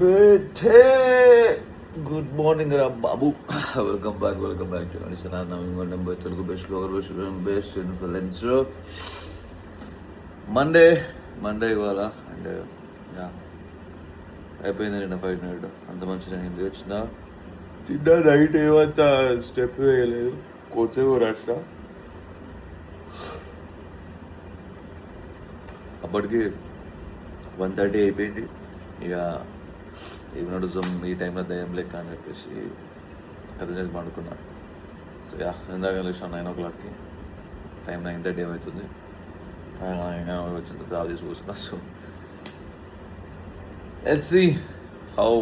బేటే good morning రా బాబు. Welcome back to అనిసనా నవింగ్ number Telugu best blogger best influencer. Monday ఇవాళ అండ్ అయిపోయింది నిన్న ఫైట్ నైట్. అంత మంచిగా అయింది. వచ్చిన తిన్నా నైట్ ఏమంత స్టెప్ వేయలేదు, కోసేపు రష్ట. అప్పటికి 1:30 అయిపోయింది. ఇక ఏమి నడుస్తాం ఈ టైంలో దయ్యం లెక్క అని చెప్పేసి కథ చేసి పండుకున్నా. సో ఇందాక లేచిన 9 o'clockకి, టైం 9:30 ఏమవుతుంది. వచ్చిన తర్వాత చేసి కూర్చున్నా. So let's see how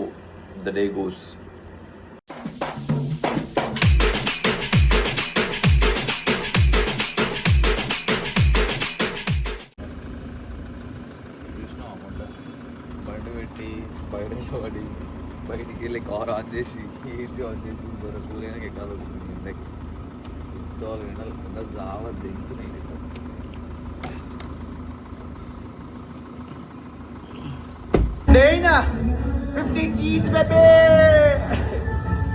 the day goes. బండి పెట్టి బయటికి వెళ్ళి కార్ ఆన్ చేసి ఏసీ ఆన్ చేసి కూలైనా ఎక్కాల్సి వస్తుంది. ఇంతకి ఎండలు రావా దించున్నాయి. Dana, 50 G's baby.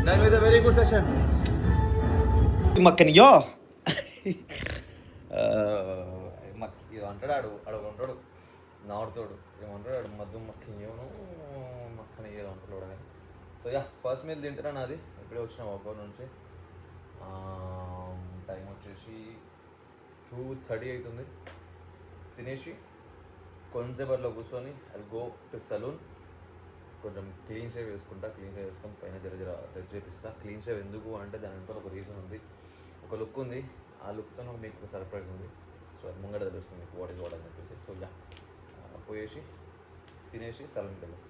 Done with a very good session. మక్కనియో అంటాడు ఉంటాడు నార్తోడు ఏమంటాడు మద్దు మక్కనియోను మక్కనియో అంటాడు కానీ. సో ఫస్ట్ మీల్ తింటారా నాది. ఇప్పుడే వచ్చిన వర్కౌట్ నుంచి. టైం వచ్చేసి 2:30 అవుతుంది. తినేసి కొంచెంసేపు అట్లా కూర్చొని ఐ గో టు సలూన్. కొంచెం క్లీన్ షేవ్ వేసుకొని పైన జర సెట్ చేపిస్తా. క్లీన్ షేవ్ ఎందుకు అంటే దాని వెంటనే ఒక రీజన్ ఉంది, ఒక లుక్ ఉంది. ఆ లుక్తో మీకు ఒక సర్ప్రైజ్ ఉంది. సో అది ముంగట తెలుస్తుంది మీకు వాట్ ఇస్ వాట్ అని చెప్పేసి. సో పోయేసి తినేసి సలూన్కి వెళ్ళాం.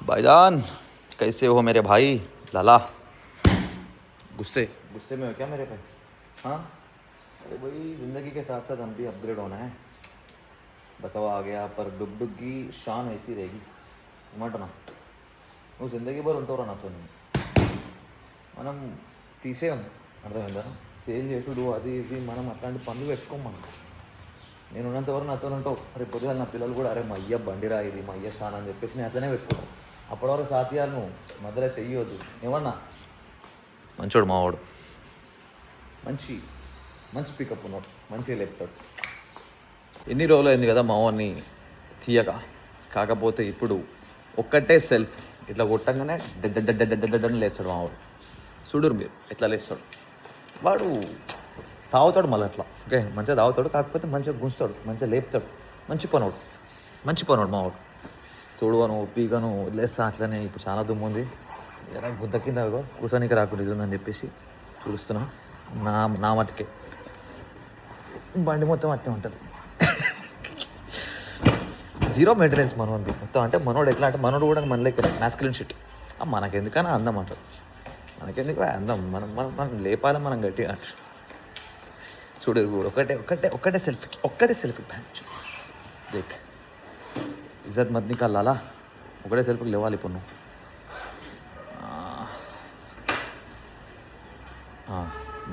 भाईजान कैसे हो मेरे भाई लाला? गुस्से में हो क्या मेरे पे? हाँ अरे भाई ज़िंदगी के साथ साथ हम भी अपग्रेड होना है. बस अब आ गया, पर डुग की शान ऐसी रहेगी मटना. నువ్వు జిందగీ భర్ ఉంటావు నాతో. మనం తీసేయం, అర్థమైందా? సేల్ చేసుడు అది ఇది మనం అట్లాంటి పనులు పెట్టుకోం. మనం నేను ఉన్నంతవరకు నాతో ఉంటావు. రేపు పొద్దుగా నా పిల్లలు కూడా అరే మా అయ్య బండిరా ఇది మా అయ్య షాన్ అని చెప్పేసి నేను అట్లనే పెట్టుకుంటాను. అప్పటివరకు సాధ్యాలు నువ్వు మధ్యలో చెయ్యొద్దు. ఏమన్నా మంచోడు మావాడు, మంచి పికప్ ఉన్నాడు, మంచిగా లేపుతాడు. ఎన్ని రోజులు అయింది కదా మావాడిని తీయక. కాకపోతే ఇప్పుడు ఒక్కటే సెల్ఫ్ ఇట్లా కొట్టంగానే డెడ్డని లేస్తాడు మావాడు. చూడురు మీరు ఎట్లా లేస్తాడు. వాడు తాగుతాడు మళ్ళీ అట్లా. ఓకే మంచిగా తాగుతాడు, కాకపోతే మంచిగా గుంచుతాడు, మంచిగా లేపుతాడు. మంచి పనోడు మావాడు. తోడుగాను పీకను వదిలేస్తా అట్లనే. ఇప్పుడు చాలా దుమ్ము ఉంది, గుద్ద కింద కూర్చోనికి రాకుండా ఇది ఉందని చెప్పేసి చూస్తున్నా. నా మట్టుకే బండి మొత్తం అట్టే ఉంటుంది. జీరో మెయింటెనెన్స్ మనోది మొత్తం. అంటే మనోడు ఎట్లా అంటే మనోడు కూడా మన లెక్క మ్యాస్కులిన్ షిట్. మనకెందుకని అందం అంటారు. మనకెందుకు అందం? మనం లేపాలి, మనం గట్టిగా అంటారు. చూడు ఒకటే సెల్ఫీ బ్యాచ్ దేక్ ఇజ్జత్ మద్ని కల్లాలా. ఒకటే సెల్ఫీకి లేవాలి ఇప్పుడు నువ్వు.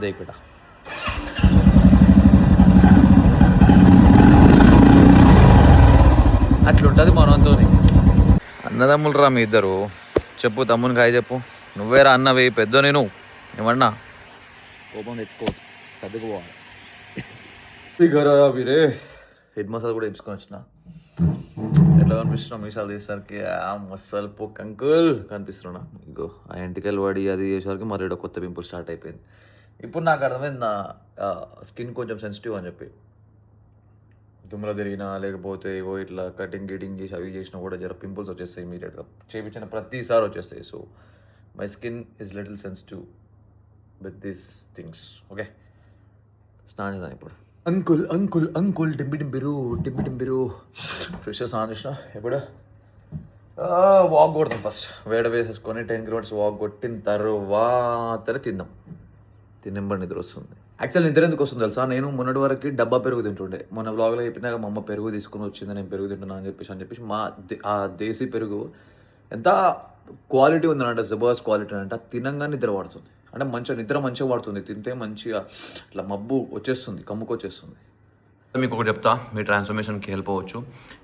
దేక్ బేటా. అట్లుంటుంది మనతో. అన్నదమ్ములు రా మీ ఇద్దరు. చెప్పు తమ్ముని కాయ చెప్పు. నువ్వేరా అన్నవి పెద్ద. నేను ఏమన్నా కోపం తెచ్చుకోవద్దు, సర్దుకుపోవాలి. వీరే హెడ్ మసాజ్ కూడా తెచ్చుకొని వచ్చిన. ఎట్లా కనిపిస్తున్నావు మీసాలు తీసేసరికి? మసాలు పొక్ అంకుల్ కనిపిస్తున్నా. ఇంకో ఆ ఎంటికలు పడి అది చేసేసరికి మరి కొత్త పింపుల్ స్టార్ట్ అయిపోయింది. ఇప్పుడు నాకు అర్థమైంది నా స్కిన్ కొంచెం సెన్సిటివ్ అని చెప్పి. దుమ్ములో తిరిగినా లేకపోతే ఏవో ఇట్లా కటింగ్ చేసి అవి చేసినా కూడా జర పింపుల్స్ వచ్చేస్తాయి ఇమీడియట్గా. చేయించిన ప్రతిసారి వచ్చేస్తాయి. So my skin is little sensitive with these things. Okay స్నానం చేద్దాం ఇప్పుడు. అంకుల్ డింబిరు ఫ్రెష్ స్నానం చేసిన. ఇప్పుడు వాక్ కొడతాం. ఫస్ట్ వేడ వేసేసుకొని 10 kilometers వాక్ కొట్టిన తర్వాతనే తినంబడి నిద్ర వస్తుంది. యాక్చువల్లీ నిద్ర ఎందుకు వస్తుంది తెలుసా? నేను మొన్నటి వరకు డబ్బా పెరుగు తింటుండే. మొన్న బ్లాగ్లో చెప్పినాక మా అమ్మ పెరుగు తీసుకుని వచ్చింది, నేను పెరుగు తింటున్నా అని చెప్పేసి ఆ దేశీ పెరుగు ఎంత క్వాలిటీ ఉందనంటే, జబర్దస్త్ క్వాలిటీ అంటే తినంగా నిద్ర పడుతుంది. అంటే నిద్ర మంచిగా పడుతుంది. తింటే మంచిగా ఇట్లా మబ్బు వచ్చేస్తుంది, కమ్ముకొచ్చేస్తుంది. మీకు ఒకటి చెప్తా, మీ ట్రాన్స్ఫర్మేషన్కి హెల్ప్ అవ్వచ్చు.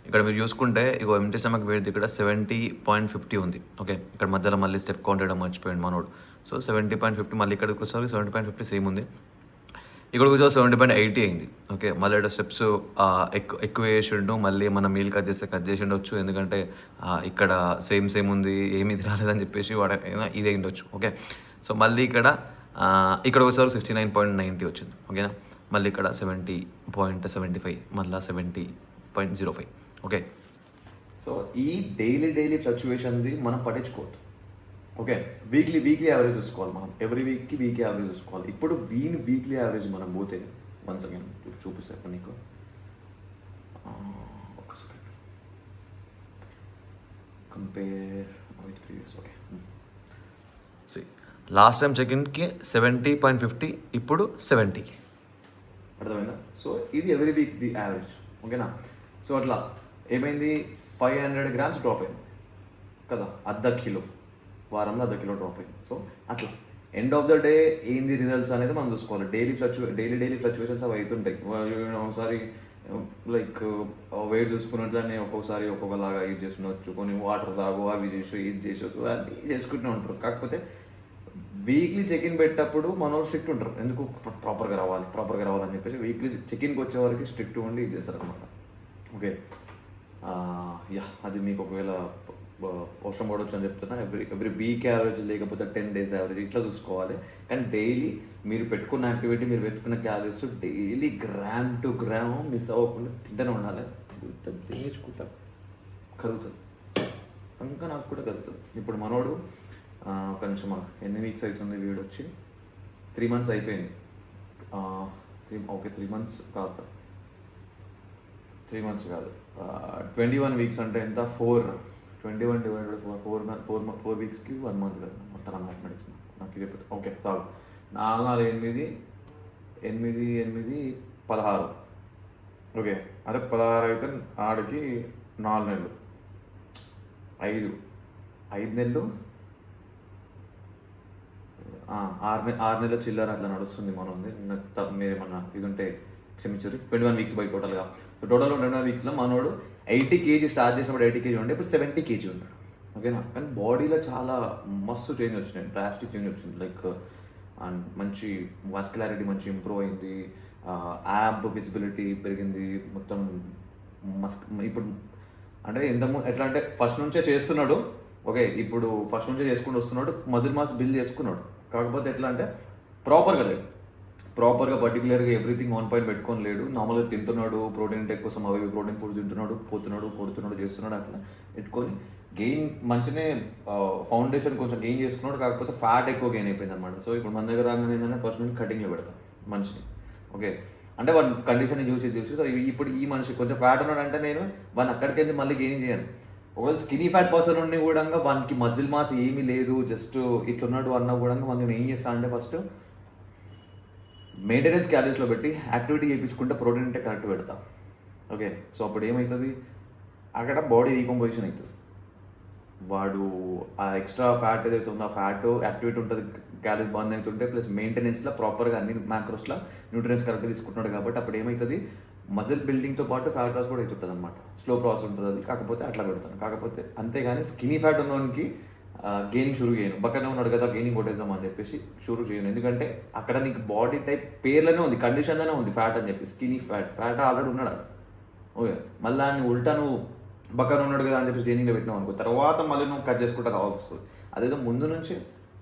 ఇక్కడ మీరు చూసుకుంటే ఇగో ఎంటీ స్టమక్ వెయిట్ ఇక్కడ 70.50 ఉంది. ఓకే, ఇక్కడ మధ్యలో మళ్ళీ స్టెప్ కౌంట్ చేయడం మర్చిపోయింది మనోడు. సో 70.50, మళ్ళీ ఇక్కడికి వచ్చేసరికి 70.50 సేమ్ ఉంది. ఇక్కడ కూర్చో 70.80 అయింది. ఓకే, మళ్ళీ ఇక్కడ స్టెప్స్ ఎక్కువ వేసిండు, మళ్ళీ మన మీల్ కట్ చేసి ఉండొచ్చు, ఎందుకంటే ఇక్కడ సేమ్ ఉంది, ఏమి ఇది రాలేదని చెప్పేసి వాడు ఇది అయిండొచ్చు. ఓకే, సో మళ్ళీ ఇక్కడ వచ్చేసరికి 69.90 వచ్చింది. ఓకేనా, మళ్ళీ ఇక్కడ 70.75, మళ్ళీ 70.05. ఓకే, సో ఈ డైలీ ఫ్లక్చువేషన్ది మనం పట్టించుకోవద్దు. ఓకే, వీక్లీ యావరేజ్ చూసుకోవాలి మనం. ఎవ్రీ వీక్కి వీక్లీ యావరేజ్ చూసుకోవాలి. ఇప్పుడు వీక్లీ యావరేజ్ మనం పోతే వన్స్ అగైన్ చూపిస్తాను నీకు. ఒక్క second, compare with previous. Okay, see last time చెక్ఇన్కి 70.50, ఇప్పుడు 70. అర్థమైందా? సో ఇది ఎవ్రీ వీక్ ది యావరేజ్. ఓకేనా, సో అట్లా ఏమైంది, 500 grams డ్రాప్ అయింది కదా, అర్ధ కిలో, వారంలో అర్ధ కిలో డ్రాప్ అయింది. సో అట్లా ఎండ్ ఆఫ్ ద డే ఏంది రిజల్ట్స్ అనేది మనం చూసుకోవాలి. డైలీ ఫ్లక్చువేషన్స్ అవి అవుతుంటాయి. ఒకసారి లైక్ వెయిట్ చూసుకున్నట్లనే ఒక్కొక్కసారి ఒక్కొక్కలాగా ఇది చేస్తుండొచ్చు, కొన్ని వాటర్ తాగు, అవి చేసు, ఇది చేసేసు, అది చేసుకుంటూనే ఉంటారు. కాకపోతే వీక్లీ చెక్-ఇన్ పెట్టేటప్పుడు మన స్ట్రిక్ట్ ఉంటారు, ఎందుకు ప్రాపర్గా రావాలని చెప్పేసి వీక్లీ చెక్-ఇన్కి వచ్చే వరకు స్ట్రిక్ట్ ఉండి ఇది చేస్తారు అనమాట. ఓకే, యా, అది మీకు ఒకవేళ అవసరం పడవచ్చు అని చెప్తున్నా. ఎవ్రీ వీక్ యావరేజ్ లేకపోతే 10 days యావరేజ్ ఇట్లా చూసుకోవాలి. కానీ డైలీ మీరు పెట్టుకున్న యాక్టివిటీ, మీరు పెట్టుకున్న calories daily gram to gram miss అవ్వకుండా తింటూనే ఉండాలి. తెచ్చుకుంటా కలుగుతుంది, ఇంకా నాకు కూడా కలుగుతుంది. ఇప్పుడు మనోడు ఒక నిమిషం, ఎన్ని వీక్స్ అవుతుంది వీడు వచ్చి? 3 months అయిపోయింది. ఓకే, 3 months కాదు, 21 weeks అంటే ఎంత? 21 divided 4 weeksకి 1 month కదా, మొత్తం మ్యాథమెటిక్స్ నాకు ఇది. ఓకే, చాలు. 4 8 16. ఓకే, అదే 16 అయితే ఆడికి 4 నెలలు, 5 నెలలు, 6 నెలల చిల్లర అట్లా నడుస్తుంది మనది. మీరు ఏమన్నా ఇది ఉంటే క్షమించారు. 21 weeks బై టోటల్గా. సో టోటల్గా 21 weeksలో మనోడు 80 kg స్టార్ట్ చేసినప్పుడు 80 kg ఉండే, ఇప్పుడు 70 kg ఉన్నాడు. ఓకేనా, కానీ బాడీలో చాలా మస్తు చేంజ్ వచ్చినాయి, డ్రాస్టిక్ చేంజ్ వచ్చింది. లైక్ అండ్ మంచి మస్కులారిటీ మంచి ఇంప్రూవ్ అయింది, యాబ్ విజిబిలిటీ పెరిగింది, మొత్తం ఇప్పుడు అంటే ఎట్లా అంటే ఫస్ట్ నుంచే చేస్తున్నాడు. ఓకే, ఇప్పుడు ఫస్ట్ నుంచే చేసుకుంటూ వస్తున్నాడు, మజిల్ మాస్ బిల్డ్ చేసుకున్నాడు. కాకపోతే ఎట్లా అంటే ప్రాపర్గా పర్టికులర్గా ఎవ్రీథింగ్ ఆన్ పాయింట్ పెట్టుకొని లేడు. నార్మల్గా తింటున్నాడు, ప్రోటీన్ ఇంటేక్ కోసం అవి ప్రోటీన్ ఫుడ్ తింటున్నాడు, కొడుతున్నాడు చేస్తున్నాడు, అట్లా పెట్టుకొని గెయిన్ మంచినే ఫౌండేషన్ కొంచెం గెయిన్ చేసుకున్నాడు. కాకపోతే ఫ్యాట్ ఎక్కువ గెయిన్ అయిపోయింది అనమాట. సో ఇప్పుడు మన దగ్గర రాగానే ఏంటంటే ఫస్ట్ నుండి కటింగ్లో పెడతాం మనిషిని. ఓకే, అంటే వాళ్ళ కండిషన్ చూసి సో ఇప్పుడు ఈ మనిషి కొంచెం ఫ్యాట్ ఉన్నాడు అంటే నేను వాడిని అక్కడికి వెళ్ళి మళ్ళీ గెయిన్ చేయను. ఒకవేళ స్కినీ ఫ్యాట్ పర్సన్ ఉండి కూడా వానికి మజిల్ మాస్ ఏమీ లేదు, జస్ట్ ఇట్లున్నాడు అన్నా కూడా మనం ఏం చేస్తాను అంటే ఫస్ట్ మెయింటెనెన్స్ క్యాలరీస్లో పెట్టి యాక్టివిటీ చేయించుకుంటే ప్రోటీన్ అంటే కరెక్ట్ పెడతాం. ఓకే, సో అప్పుడు ఏమవుతుంది, అక్కడ బాడీ డీకంపోజిషన్ అవుతుంది. వాడు ఆ ఎక్స్ట్రా ఫ్యాట్ ఏదైతే ఉందో ఆ ఫ్యాట్ యాక్టివిటీ ఉంటుంది, క్యాలరీస్ బర్న్ అవుతుంటే ప్లస్ మెయింటెనెన్స్లో ప్రాపర్గా అన్ని మ్యాక్రోస్లో న్యూట్రియన్స్ కరెక్ట్గా తీసుకుంటున్నాడు. కాబట్టి అప్పుడు ఏమవుతుంది, మజిల్ బిల్డింగ్తో పాటు ఫ్యాట్ లాస్ కూడా అవుతుంటుంది అనమాట. స్లో ప్రాసెస్ ఉంటుంది అది. కాకపోతే అట్లా పెడతాను. కాకపోతే అంతేగాని స్కినీ ఫ్యాట్ ఉన్నవానికి గెయినింగ్ షురూ చేయను. బక్కనే ఉన్నాడు కదా గెయినింగ్ కొట్టేద్దాం అని చెప్పేసి షురూ చేయను. ఎందుకంటే అక్కడ నీకు బాడీ టైప్ పేర్లోనే ఉంది, కండిషన్లోనే ఉంది ఫ్యాట్ అని చెప్పి. స్కినీ ఫ్యాట్ ఆల్రెడీ ఉన్నాడు అక్కడ. ఓకే, మళ్ళీ దాన్ని ఉల్టా నువ్వు బక్కన ఉన్నాడు కదా అని చెప్పేసి గెయినింగ్లో పెట్టినావు అనుకో, తర్వాత మళ్ళీ నువ్వు కట్ చేసుకుంటూ రావాల్సి వస్తుంది. అదేదో ముందు నుంచి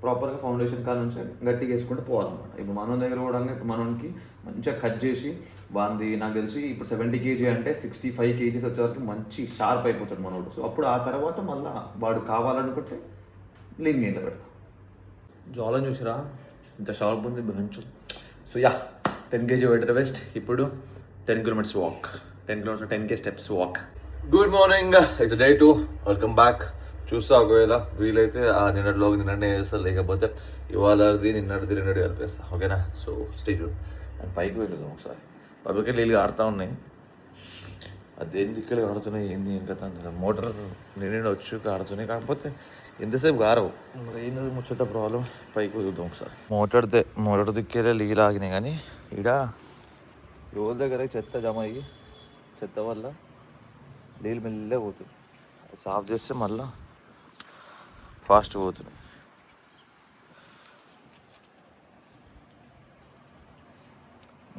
ప్రాపర్గా ఫౌండేషన్ కాడ నుంచి గట్టిగా వేసుకుంటూ పోవాలన్నమాట. ఇప్పుడు మన దగ్గర కూడా ఇప్పుడు మనకి మంచిగా కట్ చేసి వాంది నాకు తెలిసి ఇప్పుడు 70 kg అంటే 65 kgs వచ్చేవరకు మంచి షార్ప్ అయిపోతాడు మనోడు. సో అప్పుడు ఆ తర్వాత మళ్ళీ వాడు కావాలనుకుంటే లీన్ గెయిన్లో పెడతాం. జాలని చూసిరా ఇంత షార్ప్ ఉంది bench. So yeah, 10 kg weight waste. ఇప్పుడు 10 kilometers walk, 10 kilometers 10K steps walk. Good morning, it's day 2. Welcome back. చూస్తా ఒకవేళ వీలైతే ఆ నిన్ననే చేస్తాను, లేకపోతే ఇవాళది నిన్నటిది 2 కలిపేస్తా. ఓకేనా, సో స్టే ట్యూన్. అండ్ పైకి వెళ్ళదు ఒకసారి పబ్లిక్ నీళ్ళు ఆడుతూ ఉన్నాయి. అది దేని దిక్కులు ఆడుతున్నాయి ఏంది ఇంకా మోటార్ నిండి వచ్చి ఆడుతున్నాయి. కాకపోతే ఎంతసేపు గారవు ఏంది ముచ్చట ప్రాబ్లం. పైకి చూద్దాం ఒకసారి. మోటార్ దిక్కేలే నీళ్ళు ఆగినాయి, కానీ ఈడ రోడ్ దగ్గర చెత్త జమ అయ్యి చెత్త వల్ల నీళ్ళు మెల్లే పోతుంది. సాఫ్ చేస్తే మళ్ళా ఫాస్ట్ పోతుంది.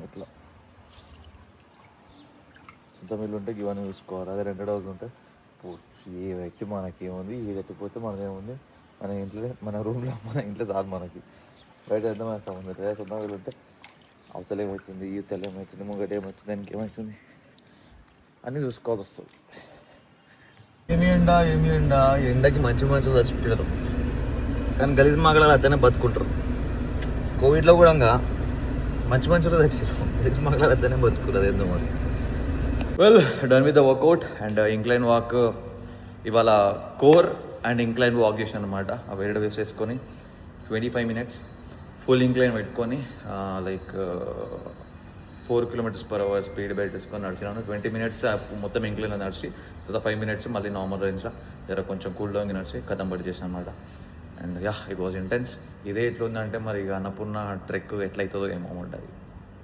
ఇట్లా సొంత మిల్లు ఉంటే ఇవన్నీ చూసుకోవాలి. అదే రెంటెడ్ హౌస్ ఉంటే ఏ వ్యక్తి మనకేముంది, ఇది ఎట్టిపోతే మనకేముంది, మన ఇంట్లో మన రూమ్లో మన ఇంట్లో చాలు మనకి. బయట ఎంత మన సంబంధం. లేదా సొంత మిల్లు ఉంటే అవతల ఏమవుతుంది, ఈతలు ఏమవుతుంది, ముంగట ఏమవుతుంది, దానికి ఏమవుతుంది అన్నీ చూసుకోవాల్సి వస్తుంది. ఏమి ఎండ ఎండకి మంచి మంచి చచ్చిపోయారు. కానీ గలీజ్ మాగడాలు అతనే బతుకుంటారు. కోవిడ్లో కూడా మంచి మంచిలో తెచ్చారు. గలీజ్ మాగడాలు అతనే బతుకున్నారు ఏందో మరి. Well done with the workout and incline walk. ఇవాళ కోర్ అండ్ ఇంక్లైన్ వాక్ చేసాను అనమాట. ఆ వేడి వేసేసుకొని 25 minutes ఫుల్ ఇంక్లైన్ పెట్టుకొని లైక్ 4 km/h స్పీడ్ బయట వేసుకొని నడిచినాను. 20 minutes మొత్తం ఇంక్లైన్లో నడిచి తర్వాత 5 minutes మళ్ళీ నార్మల్ రేంజ్లో జర కొంచెం కూల్ డౌన్కి నడిచి కథం పడి చేసాను అనమాట. And it was intense. ఇదే ఎట్లుందంటే మరి ఇక అన్నపూర్ణ ట్రెక్ ఎట్లయితుందో ఏమో ఉంటుంది.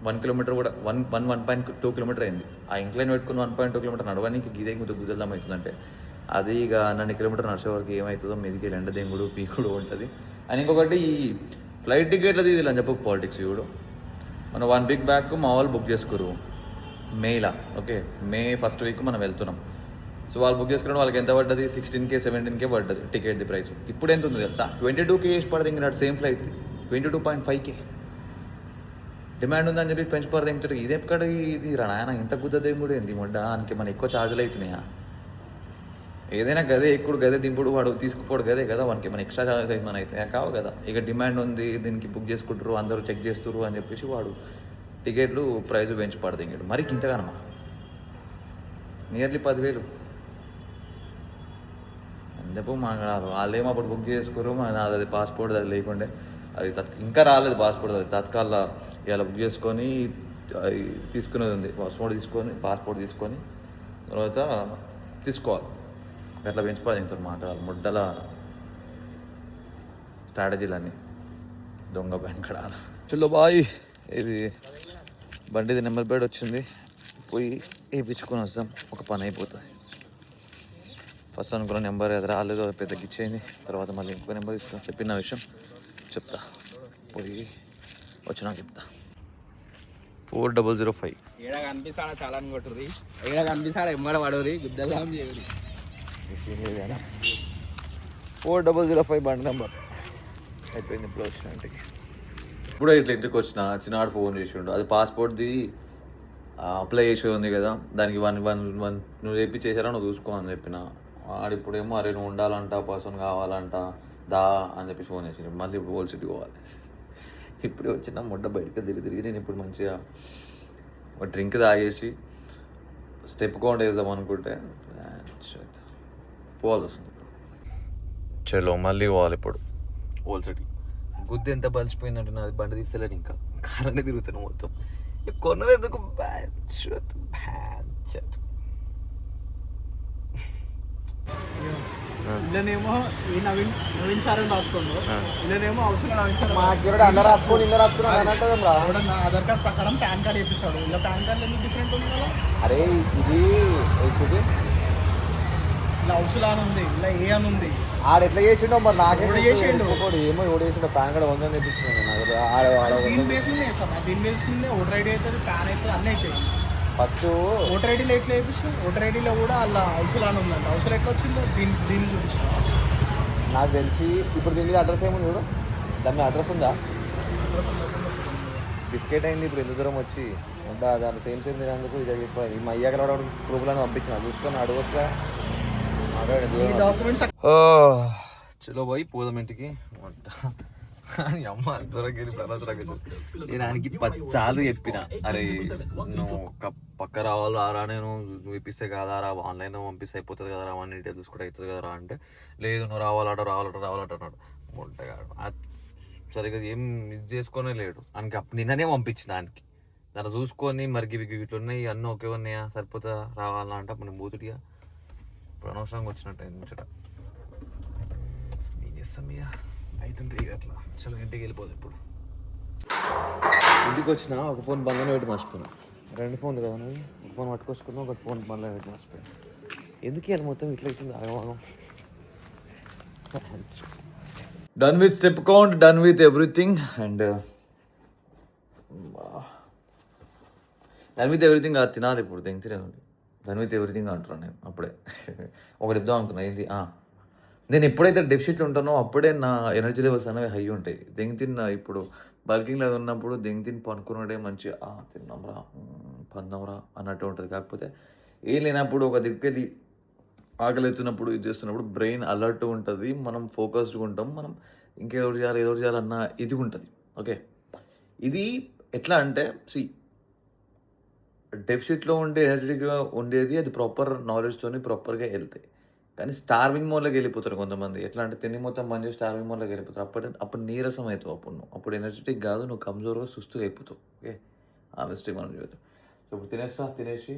1 kilometer కూడా 1.2 kilometer అయింది. ఆ ఇంక్లైన్ పెట్టుకుని 1.2 kilometer నడవడానికి ఇదే గుద్దలం అవుతుందంటే అది ఇక అన్ని కిలోమీటర్ నడిచే వరకు ఏమవుతుందో మీదికి ఎండ దెంగుడు పీకుడు ఉంటుంది. అండ్ ఇంకొకటి ఈ ఫ్లైట్ టికెట్లు తీయాలి అని చెప్పి పాలిటిక్స్ చూడు. మనం 1 week బ్యాక్ మా వాళ్ళు బుక్ చేసుకురు మేలా. ఓకే, మే ఫస్ట్ వీక్ మనం వెళ్తున్నాం. సో వాళ్ళు బుక్ చేసుకున్న వాళ్ళకి ఎంత పడ్డది? 16K 17K పడ్డది టికెట్ది ప్రైస్. ఇప్పుడు ఎంత ఉంది తెలుసా? 22K వేసి పడుతుంది. ఇంకా సేమ్ ఫ్లైట్ 22.5K డిమాండ్ ఉందని చెప్పి పెంచిపోరు ఇంటారు. ఇది ఎక్కడ ఇది నాయన ఇంత గుద్దదేం కూడా ఏంది మొడ్డ దానికి మన ఎక్కువ ఛార్జీలు అవుతున్నాయా? ఏదైనా గదే ఎక్కుడు గదే దింపుడు వాడు తీసుకుపోడు గదే కదా మనకి మన ఎక్స్ట్రా ఛార్జెస్ అయితే మన అయితే కావు కదా. ఇక డిమాండ్ ఉంది దీనికి బుక్ చేసుకుంటారు అందరూ చెక్ చేస్తారు అని చెప్పేసి వాడు టికెట్లు ప్రైస్ పెంచి పడతాయి. ఇంకడు మరి ఇంతగానమా నియర్లీ 10,000 ఎందుకు మాట్లాడాలి. వాళ్ళేమో అప్పుడు బుక్ చేసుకోరు. నాది అది పాస్పోర్ట్ అది లేకుండే అది ఇంకా రాలేదు పాస్పోర్ట్. అది తత్కాల ఇలా బుక్ చేసుకొని అది తీసుకునేది ఉంది. పాస్పోర్ట్ తీసుకొని తర్వాత తీసుకోవాలి. అట్లా పెంచిపోవాలి. ఇంత మాట్లాడాలి ముడ్డల స్ట్రాటజీలన్నీ దొంగ బెంకడాలి. చలో బాయ్. ఇది బండిది నెంబర్ ప్లేట్ వచ్చింది. పోయి వేయించుకొని వస్తాం. ఒక పని అయిపోతుంది. ఫస్ట్ అనుకున్న నెంబర్ అది రాలేదు, పెద్ద గిచ్చేయింది. తర్వాత మళ్ళీ ఇంకో నెంబర్ తీసుకొని చెప్పిన విషయం చెప్తా. పోయి వచ్చినా చెప్తా. 4005 ఏడ కనిపిస్తాడా చాలా కొట్టుర్రి. ఏడ కనిపిస్తాడా ఎమ్మడ పడవరి గుద్దలా చేయరు. 4005 బండి నెంబర్ అయిపోయింది. ఇప్పుడు వచ్చిన ఇంటికి ఇప్పుడు ఇట్లా ఇంటికి వచ్చిన చిన్నవాడు ఫోన్ చేసిండు. అది పాస్పోర్ట్ది అప్లై చేసేది ఉంది కదా, దానికి 1 నువ్వు చెప్పి చేశారా నువ్వు చూసుకో అని చెప్పిన. వాడు ఇప్పుడేమో అరే నువ్వు ఉండాలంట, పర్సన్ కావాలంట దా అని చెప్పి ఫోన్ చేసిండు. మళ్ళీ ఇప్పుడు ఓల్డ్ సిటీ పోవాలి. ఇప్పుడే వచ్చిన ముడ్డ బయటకు తిరిగి నేను ఇప్పుడు మంచిగా ఒక డ్రింక్ తాగేసి స్టెప్ కౌంట్ వేద్దాం అనుకుంటే పోవాల్సి వస్తుంది. చలో మళ్ళీ పోవాలి ఇప్పుడు ఓల్డ్ సిటీ. గుద్దు ఎంత బలిసిపోయిందంటే నాది బండి తీస్తలేను. ఇంకా కారణే తిరుగుతాను మొత్తం. కొన్నది ఎందుకు ఇల్లనేమో ఈ నవీన్ సార్ అని రాసుకోండు. ఇల్లనేమో అవసరం నవీన్ సార్ ఆధార్ కార్డ్ ప్రకారం పాన్ కార్డ్ వేపిస్తాడు. ఇలా పాన్ కార్డ్ ఎందుకు డిఫరెంట్ ఉంది కదా? అరే ఇది ఇలా అవసరం అని ఉంది, ఇలా ఏ అని ఉంది. ఆడ ఎట్లా చేసిండో మరి నాకే చేసిండు. ఏమో ఎవడు చేసిండో పాన్ కార్డ్ ఉందని తెప్పించింది. దీని బేస్ మీద వేస్తాం. దీని బేస్ మీద ఓటర్ ఐడి అవుతుంది, పాన్ అవుతుంది, అన్నీ అవుతాయి. ఫస్ట్ ఓటర్ ఐడీలో ఎట్లా వేపించాం? ఓటర్ ఐడీలో కూడా అలా అవసరం అని ఉందంట. అవసరం ఎట్లా వచ్చిందో దీన్ని చూపించాం. నాకు తెలిసి ఇప్పుడు దీని మీద అడ్రస్ ఏముంది చూడు. దాని మీద అడ్రస్ ఉందా? బిస్కెట్ అయింది. ఇప్పుడు ఎంత దూరం వచ్చి ఉందా? దాని సేమ్ తినేందుకు ఇది చేసుకోవాలి. ఈ మా అయ్యాక ప్రూఫ్లను పంపించిన చూసుకొని అడగొచ్చుగా. చలో పోయి పోదాం ఇంటికి. అమ్మ త్వరగా నేను ఆయనకి 10 సార్లు చెప్పిన అరే నువ్వు పక్క రావాలా రా, నేను నువ్వు ఇప్పిస్తే కదా రా, ఆన్లైన్లో పంపిస్తే అయిపోతుంది కదా రా, 1 ఇంటి చూసుకుంటే అవుతుంది కదా రా అంటే లేదు నువ్వు రావాలట అన్నాడు. ఉంటాడు సరిగ్గా ఏం ఇది చేసుకునే లేడు. ఆయనకి అప్పుడు నిన్ననే పంపించిన ఆయనకి దాన్ని చూసుకొని మరి ఇట్లా ఉన్నాయి అన్నీ ఒకే ఉన్నాయా సరిపోతుందా రావాలా అంటే అప్పుడు నేను బూతుడిగా ఇప్పుడు అనవసరంగా వచ్చినట్టు అయింది ముచ్చట. ఏం చేస్తాం ఇక అవుతుంటే అట్లా. చలో ఇంటికి వెళ్ళిపోదు. ఇప్పుడు ఇంటికి వచ్చిన ఒక ఫోన్ బంగానే పెట్టి మర్చిపోయినా. రెండు ఫోన్లు కదా నువ్వు, ఒక ఫోన్ పట్టుకొచ్చుకున్నావు, ఒక ఫోన్ మళ్ళీ పెట్టి మర్చిపోయాను. ఎందుకు ఇవ్వాలి మొత్తం ఇట్లా అవుతుంది ఆగమాగం. Done with step count, done with everything and done with everything అది తినాలి ఇప్పుడు తినే ఉంది. డన్ విత్ ఎవ్రీథింగ్ అంటున్నాను నేను అప్పుడే. ఒకటి చెప్దాం అనుకున్నా ఏంటి, నేను ఎప్పుడైతే డెఫిషిట్లు ఉంటానో అప్పుడే నా ఎనర్జీ లెవెల్స్ అనేవి హై ఉంటాయి. తిన్న ఇప్పుడు బల్కింగ్లో ఉన్నప్పుడు తిని పనుకున్నాడే మంచి తిన్నాంరా పందాంరా అన్నట్టు ఉంటుంది. కాకపోతే ఏం లేనప్పుడు ఒక దిక్కెళ్ళి ఆకలి ఎత్తున్నప్పుడు ఇది చేస్తున్నప్పుడు బ్రెయిన్ అలర్ట్ ఉంటుంది, మనం ఫోకస్డ్గా ఉంటాం, మనం ఇంకెవరు చేయాలన్న ఇది ఉంటుంది. ఓకే, ఇది ఎట్లా అంటే డెఫిషిట్లో ఉండే ఎనర్జెటిక్గా ఉండేది అది ప్రాపర్ నాలెడ్జ్తోని ప్రాపర్గా వెళ్తాయి. కానీ స్టార్వింగ్ మోడ్లోకి వెళ్ళిపోతారు కొంతమంది. ఎట్లా అంటే తిని మొత్తం మంచి స్టార్వింగ్ మోడ్లోకి వెళ్ళిపోతారు. అప్పుడు నీరసం అవుతావు, అప్పుడు ఎనర్జెటిక్ కాదు, నువ్వు కమ్జోర్గా సుస్తుగా అయిపోతావు. ఓకే, ఆ మిస్టేక్ మనం చేయొద్దు. సో ఇప్పుడు తినేసి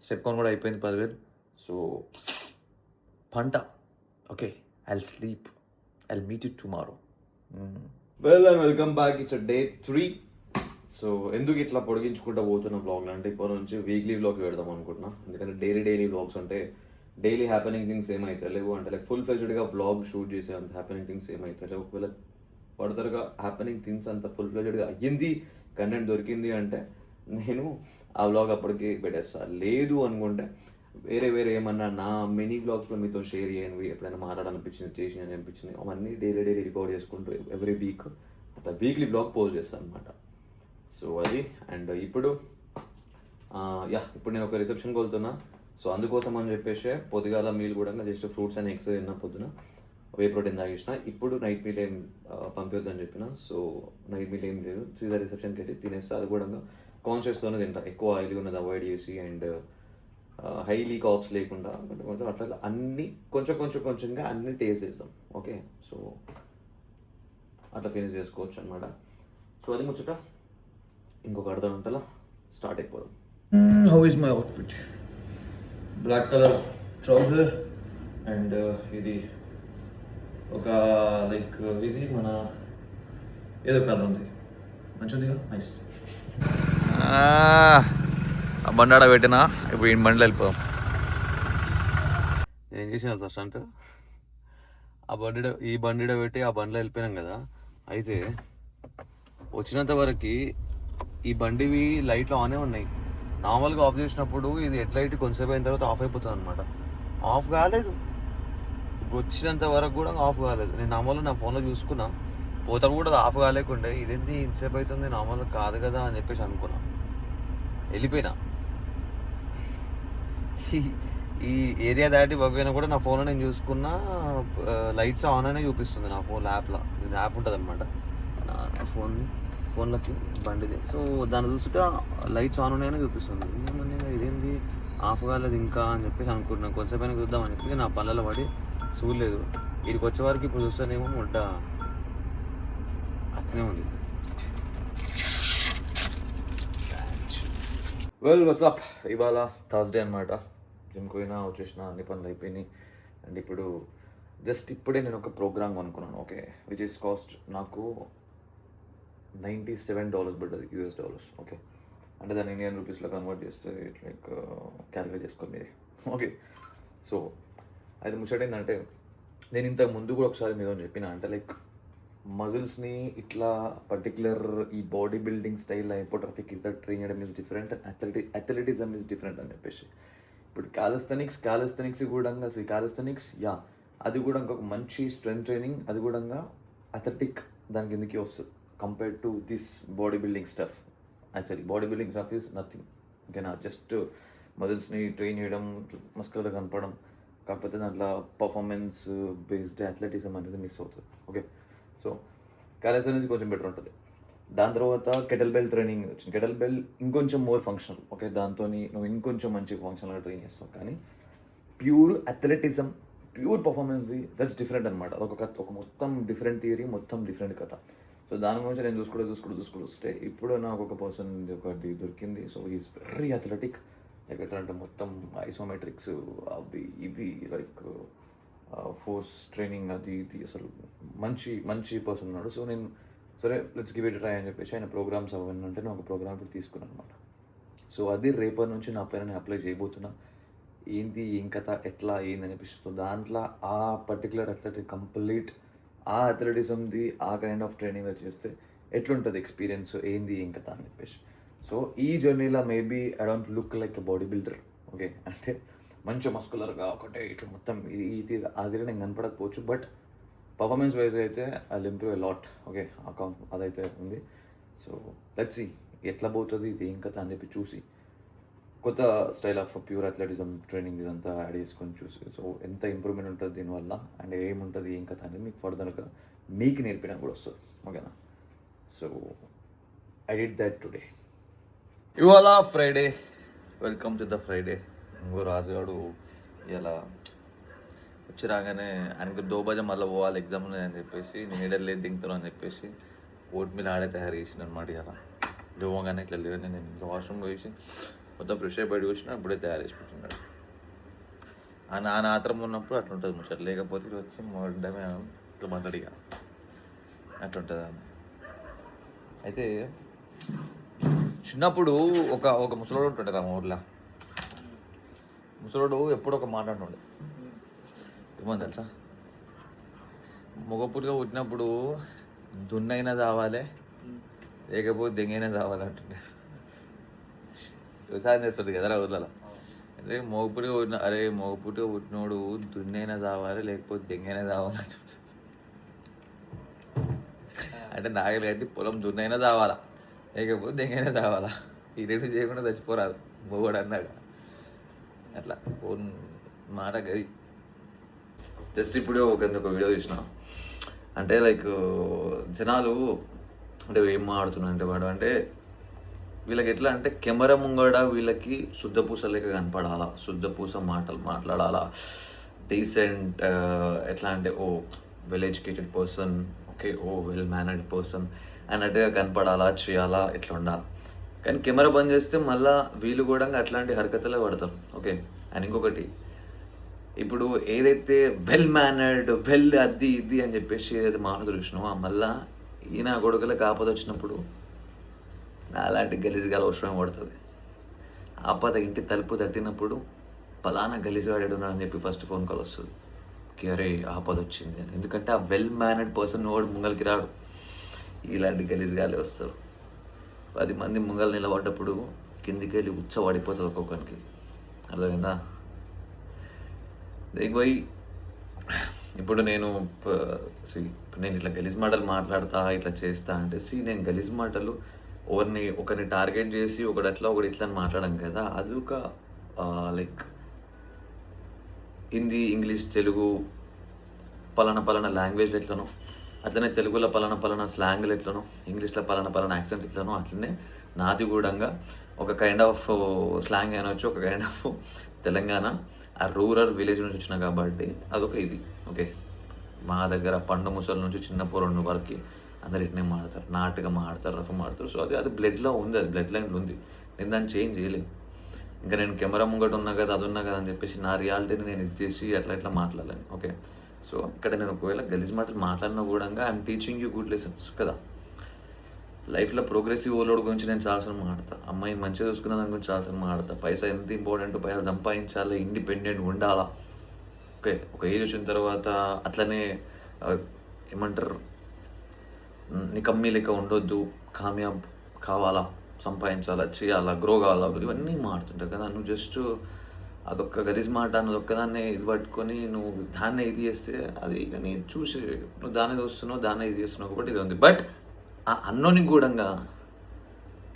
స్టెప్ కౌంట్ కూడా అయిపోయింది 10,000. సో పంట okay, I'll sleep, I'll meet you tomorrow. Well and welcome back. It's day 3. So ఎందుకు ఇట్లా పొడిగించుకుంటూ పోతున్న బ్లాగ్లు అంటే ఇప్పటి నుంచి వీక్లీ బ్లాగ్ పెడదాం అనుకుంటున్నా. ఎందుకంటే డైలీ బ్లాగ్స్ అంటే డైలీ హ్యాపెనింగ్ థింగ్స్ ఏమైతే లేవు, అంటే లైక్ ఫుల్ ఫ్లెజ్డ్గా వ్లాగ్ షూట్ చేసే అంత హ్యాపెనింగ్ థింగ్స్ ఏమైతే లేవు. ఒకవేళ ఫర్దర్గా హ్యాపెనింగ్ థింగ్స్ అంత ఫుల్ ఫ్లెజ్డ్గా అయ్యింది, కంటెంట్ దొరికింది అంటే నేను ఆ వ్లాగ్ అప్పటికి పెట్టేస్తాను. లేదు అనుకుంటే వేరే ఏమన్నా నా మినీ బ్లాగ్స్లో మీతో షేర్ చేయనివి, ఎప్పుడైనా మాట్లాడాలనిపించింది, చేసి అనిపించింది, అవన్నీ డైలీ రికార్డ్ చేసుకుంటూ ఎవ్రీ వీక్ అట్లా వీక్లీ బ్లాగ్ పోస్ట్ చేస్తాను అనమాట. సో అది. అండ్ ఇప్పుడు నేను ఒక రిసెప్షన్కి వెళ్తున్నా. సో అందుకోసం అని చెప్పేసి పొద్దుగాల మీల్ కూడా జస్ట్ ఫ్రూట్స్ అండ్ ఎగ్స్ తిన్నా, పొద్దున వే ప్రోటీన్ తాగేసిన. ఇప్పుడు నైట్ మీల్ ఏం పంపించొద్దని చెప్పిన. సో నైట్ మీల్ ఏం లేదు, సీదా రిసెప్షన్కి వెళ్ళి తినేస్తా. అది కూడా కాన్షియస్తోనే తింటా, ఎక్కువ ఆయిల్ ఉన్నది అవాయిడ్ చేసి అండ్ హైలీ కాప్స్ లేకుండా కొంచెం అట్లా అన్నీ కొంచెంగా అన్నీ టేస్ట్ చేస్తాం. ఓకే, సో అట్లా ఫినిష్ చేసుకోవచ్చు అనమాట. సో అది ముచ్చట. ఇంకొక అర్ధ గంటలో స్టార్ట్ అయిపోదాం. How is my outfit? Black colour trouser and ఇది ఒక లైక్ ఇది మన ఏదో కలర్ ఉంది, మంచిగా నైస్. ఆ బండాడ పెట్టినా, ఇప్పుడు ఈ బండిలో వెళ్ళిపోదాం. నేను ఏం చేసిన ఫస్ట్ అంటే ఈ బండిలో పెట్టి ఆ బండిలో వెళ్ళిపోయినాం కదా. అయితే వచ్చినంత వరకు ఈ బండివి లైట్లు ఆనే ఉన్నాయి. నార్మల్గా ఆఫ్ చేసినప్పుడు ఇది హెడ్ కొంచెంసేపు అయిన తర్వాత ఆఫ్ అయిపోతుంది అనమాట. ఆఫ్ కాలేదు, ఇప్పుడు వచ్చినంత వరకు కూడా ఆఫ్ కాలేదు. నేను నార్మల్గా నా ఫోన్లో చూసుకున్నా, పోతాను కూడా ఆఫ్ కాలేకుండే. ఇదేంటి ఇంతసేపు అవుతుంది, నార్మల్గా కాదు కదా అని చెప్పేసి అనుకున్నా, వెళ్ళిపోయినా. ఈ ఏరియా దాటి పోయినా కూడా నా ఫోన్లో నేను చూసుకున్నా లైట్స్ ఆన్ అనే చూపిస్తుంది నా ఫోన్ యాప్లో. యాప్ ఉంటుంది అనమాట నా ఫోన్లోకి బండిది. సో దాన్ని చూస్తుంటే లైట్స్ ఆన్ ఉన్నాయని చూపిస్తుంది. ఏమన్నా ఇదేంది ఆఫ్ కాలేదు ఇంకా అని చెప్పేసి అనుకుంటున్నాను. కొంచెంసేపు అయినా చూద్దామని చెప్పి నా పళ్ళలో పడి చూడలేదు. వీడికి వచ్చే వరకు ఇప్పుడు చూస్తేనేమో ముడ్డ అట్నే ఉంది. వెల్ వాట్సాప్, ఇవాళ థర్స్డే అనమాట. జిమ్కి పోయినా వచ్చేసిన, అన్ని పనులు అయిపోయినాయి. అండ్ ఇప్పుడు ఇప్పుడే నేను ఒక ప్రోగ్రామ్ కొనుక్కున్నాను. ఓకే, విచ్ ఈస్ కాస్ట్ నాకు $97 పడ్డది, US. ఓకే, అంటే దాన్ని ఇండియన్ రూపీస్లో కన్వర్ట్ చేస్తే లైక్ క్యాలిక్యులేట్ చేసుకోండి మీరే. ఓకే, సో అయితే ముచ్చట ఏంటంటే నేను ఇంతకు ముందు కూడా ఒకసారి మీద చెప్పిన, అంటే లైక్ మజిల్స్ని ఇట్లా పర్టికులర్ ఈ బాడీ బిల్డింగ్ స్టైల్ హైపోట్రోఫిక్ ఇట్లా ట్రైన్ చేయడం ఈజ్ డిఫరెంట్, అథ్లెటిజం ఈజ్ డిఫరెంట్ అని చెప్పేసి. ఇప్పుడు క్యాలిస్థెనిక్స్ కూడా క్యాలిస్థెనిక్స్ అది కూడా ఇంకొక మంచి స్ట్రెంత్ ట్రైనింగ్, అది కూడా అథ్లెటిక్ దాని కిందకి వస్తుంది compared to this body building stuff. Actually body building stuff is nothing, ఓకేనా, జస్ట్ మజిల్స్ని ట్రైన్ చేయడం, మస్కులర్గా కనపడడం. కాకపోతే దాంట్లో పర్ఫార్మెన్స్ బేస్డ్ అథ్లెటిజం అనేది మిస్ అవుతుంది. ఓకే, సో క్యాలిస్థెనిక్స్ కొంచెం బెటర్ ఉంటుంది. దాని తర్వాత కెటల్ బెల్ ట్రైనింగ్ వచ్చింది. కెటల్ బెల్ ఇంకొంచెం మోర్ ఫంక్షనల్. ఓకే, దాంతో నువ్వు ఇంకొంచెం మంచి ఫంక్షనల్గా ట్రైన్ చేస్తావు. కానీ ప్యూర్ అథ్లెటిజం, ప్యూర్ పర్ఫార్మెన్స్ది దట్స్ డిఫరెంట్ అనమాట. ఒక మొత్తం డిఫరెంట్ థియరీ, మొత్తం డిఫరెంట్ కథ. సో దాని గురించి నేను చూసుకుంటూ వస్తే ఇప్పుడు నాకు ఒక పర్సన్ ఒకటి దొరికింది. So is very athletic. Like ఎట్లా అంటే మొత్తం ఐసోమెట్రిక్స్ అవి ఇవి లైక్ ఫోర్స్ ట్రైనింగ్ అది ఇది, అసలు మంచి పర్సన్ ఉన్నాడు. సో నేను సరే లెట్స్ గివ్ ఇట్ ట్రై అని చెప్పేసి ఆయన ప్రోగ్రామ్స్ అవన్నీ అంటే నేను ఒక ప్రోగ్రామ్ ఇప్పుడు తీసుకున్నాను అనమాట. సో అది రేపటి నుంచి నా పైన నేను అప్లై చేయబోతున్నా. ఏంది ఏం కథ ఎట్లా ఏంది అనిపిస్తుంది. దాంట్లో ఆ పర్టికులర్ అథ్లెటిక్ కంప్లీట్ ఆ అథ్లెటిజంది ఆ కైండ్ ఆఫ్ ట్రైనింగ్ చేస్తే ఎట్లుంటుంది ఎక్స్పీరియన్స్ ఏంది ఏం కథ అని చెప్పేసి. సో ఈ జర్నీలో maybe I don't look like a body builder. Okay, అంటే మంచి మస్కులర్గా ఒకటే ఇట్లా మొత్తం ఇది అది నేను కనపడకపోవచ్చు, బట్ పర్ఫార్మెన్స్ వైజ్ అయితే I improve a lot. Okay, అదైతే ఉంది. సో లెట్స్ సీ ఎట్లా పోతుంది ఇది ఏం కథ అని చెప్పి చూసి కొత్త స్టైల్ ఆఫ్ ప్యూర్ అథ్లెటిజం ట్రైనింగ్ ఇదంతా యాడ్ చేసుకొని చూసి సో ఎంత ఇంప్రూవ్మెంట్ ఉంటుంది దీనివల్ల అండ్ ఏముంటుంది ఏం కథ అనేది మీకు ఫర్దర్గా మీకు నేర్పడం కూడా వస్తుంది. ఓకేనా, so I did that today. ఇవాళ Friday, welcome to the Friday. ఇంకో రాజుగాడు ఇలా వచ్చి రాగానే ఆయనకు దోబజ మళ్ళీ పోవాలి ఎగ్జామ్ అని చెప్పేసి నేను ఏడలేదు దింగుతాను అని చెప్పేసి ఓట్ మీద ఆడే తయారు చేసిన అనమాట. ఇలా లేవగానే ఇట్లా లేదు, నేను వాష్రూమ్ పోసి మొత్తం ఫ్రెష్ అయి బయటకు వచ్చినా ఇప్పుడే తయారు చేసి పెట్టున్నాడు. ఆయన ఆత్రం ఉన్నప్పుడు అట్లా ఉంటుంది ముచ్చట, లేకపోతే ఇది వచ్చి మొడ్డమే ఇట్లా మాట్లాడిగా అట్లుంటుంది అని. అయితే చిన్నప్పుడు ఒక ముసలోడు ఉంటుండే రా మా ఊర్లో. ముసలోడు ఎప్పుడు ఒక మాట అంటుండే, ఏమని తెలుసా, మగపుడిగా పుట్టినప్పుడు దున్నైనా చావాలి లేకపోతే దెంగైనా చావాలి అంటుండే. వ్యవసాయం చేస్తుంది కదా ఊర్లలో. అదే మగపుడిగా పుట్టినోడు దున్నైనా చావాలి లేకపోతే దెంగైనా చావాలి అంటుండే. అంటే నాగలి కట్టి పొలం దున్నైనా చావాలా లేకపోతే దెంగైనా చావాలా, ఈ రెండు చేయకుండా చచ్చిపోరాదు మొగోడు అన్నాక. అట్లా ఓన్ మాట గది. జస్ట్ ఇప్పుడు ఒక వీడియో చూసిన, అంటే లైక్ జనాలు అంటే ఏం మాడుతున్నారు అంటే వాడు అంటే వీళ్ళకి ఎట్లా అంటే కెమెరా ముంగడ వీళ్ళకి శుద్ధపూస లెక్క కనపడాలా, శుద్ధపూస మాటలు మాట్లాడాలా, డీసెంట్ ఎట్లా అంటే ఓ వెల్ ఎడ్యుకేటెడ్ పర్సన్, ఓకే ఓ వెల్ మేనర్డ్ పర్సన్ అన్నట్టుగా కనపడాలా, చేయాలా, ఇట్లా ఉండాలి. కానీ కెమెరా బంద్ చేస్తే మళ్ళీ వీళ్ళు కూడా అట్లాంటి హరకతలే పడతారు. ఓకే, అండ్ ఇంకొకటి ఇప్పుడు ఏదైతే వెల్ మేనర్డ్ వెల్ అది ఇది అని చెప్పేసి ఏదైతే మాటలు చూసినామో మళ్ళీ ఈయన కొడుకులకు ఆపద వచ్చినప్పుడు అలాంటి గలీజ్గా అవసరం పడుతుంది. ఆపద ఇంటి తలుపు తట్టినప్పుడు పలానా గలీజ్గాడాడు అని చెప్పి ఫస్ట్ ఫోన్ కాల్ వస్తుంది, అరే ఆపద వచ్చింది అని. ఎందుకంటే ఆ వెల్ మేనర్డ్ పర్సన్ వాడు ముంగలికి రాడు, ఇలాంటి గలీజ్గాలే వస్తారు. 10 మంది ముంగలు నిలబడ్డప్పుడు కిందికి వెళ్ళి ఉచ్చ పడిపోతుంది ఒక్కొక్కరికి. అర్థమైందా? పోయి ఇప్పుడు నేను ఇట్లా గలీజ్ మాటలు మాట్లాడతా ఇట్లా చేస్తా అంటే నేను గలీజ్ మాటలు ఒకరిని టార్గెట్ చేసి ఒకటి ఇట్లా అని మాట్లాడడం కదా. అది ఒక లైక్ హిందీ, ఇంగ్లీష్, తెలుగు పలానా లాంగ్వేజ్లు ఎట్లనో అట్లనే తెలుగులో పలానా స్లాంగ్లు ఎట్లనో, ఇంగ్లీష్లో పలానా యాక్సెంట్ ఎట్లనో అట్లనే నాది కూడా ఒక కైండ్ ఆఫ్ స్లాంగ్ అనవచ్చు, ఒక కైండ్ ఆఫ్ తెలంగాణ ఆ రూరల్ విలేజ్ నుంచి వచ్చిన కాబట్టి అదొక ఇది. ఓకే, మా దగ్గర పండు ముసల నుంచి చిన్న పొరడు వరకు అందరు ఇట్నే మాడతారు, నాటుగా మాడతారు, రఫ్ మాడతారు. సో అది బ్లడ్లో ఉంది, అది బ్లడ్ లైన్లో ఉంది. నేను దాన్ని చేంజ్ చేయలేను. ఇంకా నేను కెమెరా ముంగట ఉన్నా కదా అది ఉన్నా కదా అని చెప్పేసి నా రియాలిటీని నేను ఇచ్చేసి అట్లా మాట్లాడలేను. ఓకే, సో ఇక్కడ నేను ఒకవేళ గలీజ్ మాటలు మాట్లాడినా కూడా I'm teaching you good lessons కదా. లైఫ్లో ప్రోగ్రెసివ్ ఓలోడ్ గురించి నేను చాలాసార్లు మాడతా, అమ్మాయి మంచిగా చూసుకున్న దాని గురించి చాలాసార్లు మాడతా, పైసా ఎంత ఇంపార్టెంట్, పైసలు సంపాదించాలి, ఇండిపెండెంట్ ఉండాలా. ఓకే, ఒక ఏజ్ వచ్చిన తర్వాత అట్లనే ఏమంటారు నికమ్మీ లెక్క ఉండొద్దు, కామయాబ్ కావాలా, సంపాదించాలా, చేయాలా, గ్రో కావాలా, ఇవన్నీ మాడుతుంటావు కదా. నువ్వు జస్ట్ అదొక్క గలీజ్ మాట అన్నది ఒక్కదాన్నే ఇది పట్టుకొని నువ్వు దాన్నే ఇది చేస్తే అది ఇక నేను చూసి నువ్వు దాన్ని చూస్తున్నావు, దాన్నే ఇది చేస్తున్నావు కాబట్టి ఇది ఉంది. బట్ ఆ అన్నోనికి కూడా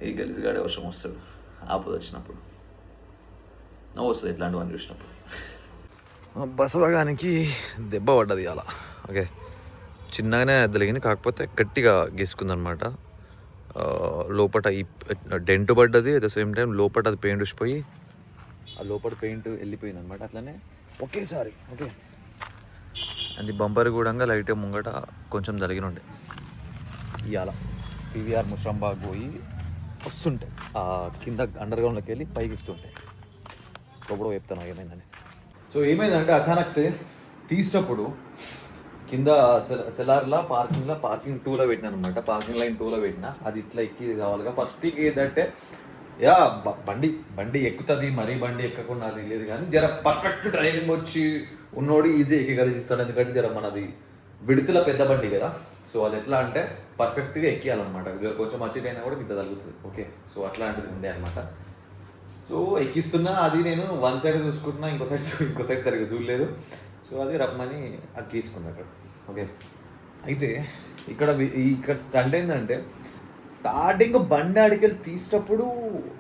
ఈ గలీజ్గాడే అవసరం వస్తాడు ఆపద వచ్చినప్పుడు, నవ్వు వస్తుంది ఇట్లాంటివన్నీ చూసినప్పుడు. బసవగానికి దెబ్బ పడ్డది అలా. ఓకే, చిన్నగానే అద్దలిగింది, కాకపోతే గట్టిగా గీసుకుందనమాట. లోపల ఈ డెంట్ పడ్డది, అట్ ద సేమ్ టైం లోపల అది పెయింట్ వచ్చిపోయి ఆ లోపల పెయింట్ వెళ్ళిపోయింది అనమాట అట్లనే ఒకేసారి. ఓకే, అది బంపర్ కూడా లైట్గా ముంగట కొంచెం జరిగిన ఉండే. ఇవాళ పీవీఆర్ ముషంబాగ్ పోయి వస్తుంటాయి ఆ కింద అండర్ గ్రౌండ్లోకి వెళ్ళి పైకి ఎక్కుతుంటాయి. ఎప్పుడో చెప్తాను ఏమైందని. సో ఏమైందంటే అచానక్సే తీసినప్పుడు కింద సెలార్లో పార్కింగ్ 2లో పెట్టినా అనమాట. పార్కింగ్ లైన్ 2లో పెట్టినా, అది ఇట్లా ఎక్కి కావాలిగా. ఫస్ట్ ఏంటంటే యా బండి బండి ఎక్కుతుంది, మరీ బండి ఎక్కకుండా అది లేదు, కానీ జర పర్ఫెక్ట్ డ్రైవింగ్ వచ్చి ఉన్నోడు ఈజీ ఎక్కగలిగిస్తాడు. ఎందుకంటే జర మనది విడుదల పెద్ద బండి కదా, సో అది ఎట్లా అంటే పర్ఫెక్ట్గా ఎక్కియాలన్నమాట. జర కొంచెం అచ్చిటైనా కూడా ఇంత తగ్గుతుంది. ఓకే, సో అట్లాంటిది ఉండే అనమాట. సో ఎక్కిస్తున్నా, అది నేను వన్ సైడ్ చూసుకుంటున్నా, ఇంకో సైడ్ సరిగ్గా చూడలేదు. సో అది రమ్మని అది తీసుకుంది అక్కడ. ఓకే, అయితే ఇక్కడ స్టంట్ ఏంటంటే స్టార్టింగ్ బండి ఆడికెళ్ళి తీసేటప్పుడు